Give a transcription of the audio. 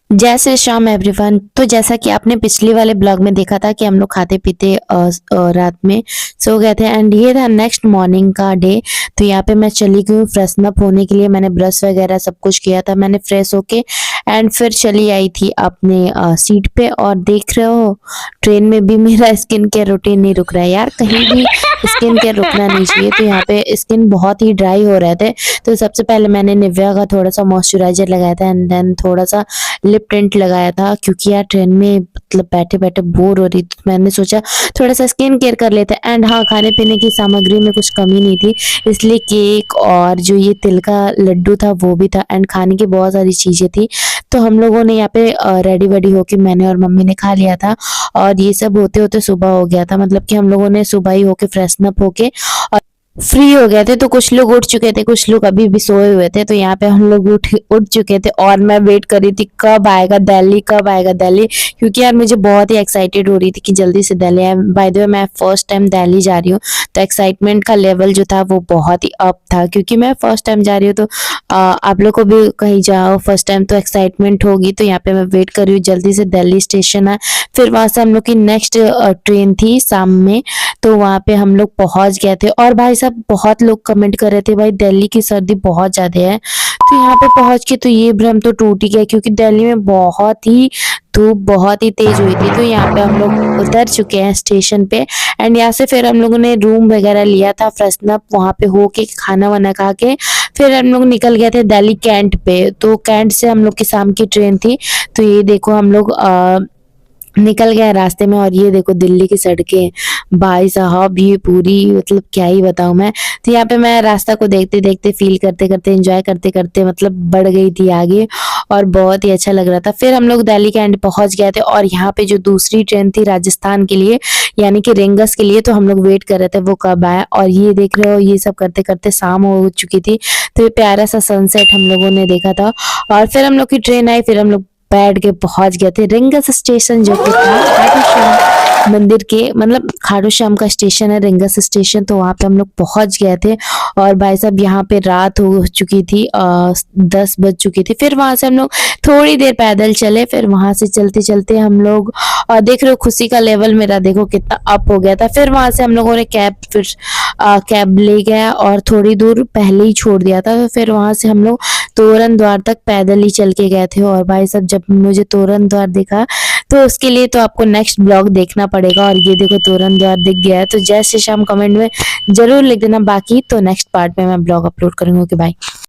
जय श्री श्याम एवरीवन। तो जैसा कि आपने पिछले वाले ब्लॉग में देखा था कि हम लोग खाते पीते रात में सो गए थे एंड ये था नेक्स्ट मॉर्निंग का डे। तो यहाँ पे मैं चली गई फ्रेशन अप होने के लिए। मैंने ब्रश वगैरह सब कुछ किया था, मैंने फ्रेश होके एंड फिर चली आई थी अपने सीट पे। और देख रहे हो ट्रेन में भी मेरा स्किन केयर रूटीन नहीं रुक रहा है यार, कहीं भी स्किन केयर रुकना नहीं चाहिए। तो यहाँ पे स्किन बहुत ही ड्राई हो रहे थे, तो सबसे पहले मैंने निविया का थोड़ा सा मॉइस्चराइजर लगाया था एंड देन थोड़ा सा लिप टिंट लगाया था, क्योंकि यार ट्रेन में मतलब बैठे बैठे बोर हो रही थी। तो मैंने सोचा थोड़ा सा स्किन केयर कर लेते हैं। एंड हाँ, खाने पीने की सामग्री में कुछ कमी नहीं थी, इसलिए केक और जो ये तिल का लड्डू था वो भी था एंड खाने की बहुत सारी चीजें थी। तो हम लोगों ने यहाँ पे रेडी वेडी होके मैंने और मम्मी ने खा लिया था। और ये सब होते होते सुबह हो गया था, मतलब कि हम लोगों ने सुबह ही होके फ्रेशन अप होके फ्री हो गए थे। तो कुछ लोग उठ चुके थे, कुछ लोग अभी भी सोए हुए थे। तो यहाँ पे हम लोग उठ चुके थे और मैं वेट कर रही थी कब आएगा दिल्ली, कब आएगा दिल्ली, क्योंकि यार मुझे बहुत ही एक्साइटेड हो रही थी कि जल्दी से दिल्ली आए। बाय द वे मैं फर्स्ट टाइम दिल्ली जा रही हूँ, तो एक्साइटमेंट का लेवल जो था वो बहुत ही अप था, क्योंकि मैं फर्स्ट टाइम जा रही हूँ। तो आप लोग को भी कहीं जाओ फर्स्ट टाइम तो एक्साइटमेंट होगी। तो यहाँ पे मैं वेट कर रही हूँ जल्दी से दिल्ली स्टेशन आए। फिर वहां से हम लोग की नेक्स्ट ट्रेन थी शाम में, तो वहां पे हम लोग पहुंच गए थे। और भाई साहब बहुत लोग कमेंट कर रहे थे भाई दिल्ली की सर्दी बहुत ज्यादा है। तो यहाँ पे पहुंच के तो ये भ्रम तो टूट ही गया, क्योंकि दिल्ली में बहुत ही धूप बहुत ही तेज हुई थी। तो यहाँ पे हम लोग उतर चुके हैं स्टेशन पे एंड यहाँ से फिर हम लोगों ने रूम वगैरह लिया था फ्रेशन अप वहां पे होके खाना वाना खा के फिर हम लोग निकल गए थे दिल्ली कैंट पे। तो कैंट से हम लोग की शाम की ट्रेन थी। तो ये देखो हम लोग निकल गए रास्ते में। और ये देखो दिल्ली की सड़कें भाई साहब, ये पूरी मतलब क्या ही बताऊं मैं। तो यहाँ पे मैं रास्ता को देखते देखते फील करते करते एंजॉय करते करते मतलब बढ़ गई थी आगे, और बहुत ही अच्छा लग रहा था। फिर हम लोग दिल्ली के एंड पहुंच गए थे और यहाँ पे जो दूसरी ट्रेन थी राजस्थान के लिए यानी कि रेंगस के लिए, तो हम लोग वेट कर रहे थे वो कब आए। और ये देख रहे हो ये सब करते करते शाम हो चुकी थी। तो ये प्यारा सा सनसेट हम लोगों ने देखा था। और फिर हम लोग की ट्रेन आई, फिर हम लोग बैठ के पहुंच गए थे रिंगस स्टेशन, जो कि था खाटू श्याम मंदिर के, मतलब खाटू श्याम का स्टेशन है रिंगस स्टेशन। तो वहां पे हम लोग पहुंच गए थे। और भाई साहब यहाँ पे रात हो चुकी थी, 10 बज चुकी थी। फिर वहां से हम लोग थोड़ी देर पैदल चले, फिर वहां से चलते चलते हम लोग और देख रहे हो खुशी का लेवल मेरा देखो कितना अप हो गया था। फिर वहां से हम लोगों ने कैब ले गया और थोड़ी दूर पहले ही छोड़ दिया था। तो फिर वहां से हम लोग तोरण द्वार तक पैदल ही चल के गए थे। और भाई साहब जब मुझे तोरण द्वार दिखा तो उसके लिए तो आपको नेक्स्ट ब्लॉग देखना पड़ेगा। और ये देखो तोरण द्वार दिख गया है। तो जय श्री श्याम कमेंट में जरूर लिख देना, बाकी तो नेक्स्ट पार्ट में मैं ब्लॉग अपलोड करूंगी। Okay bye.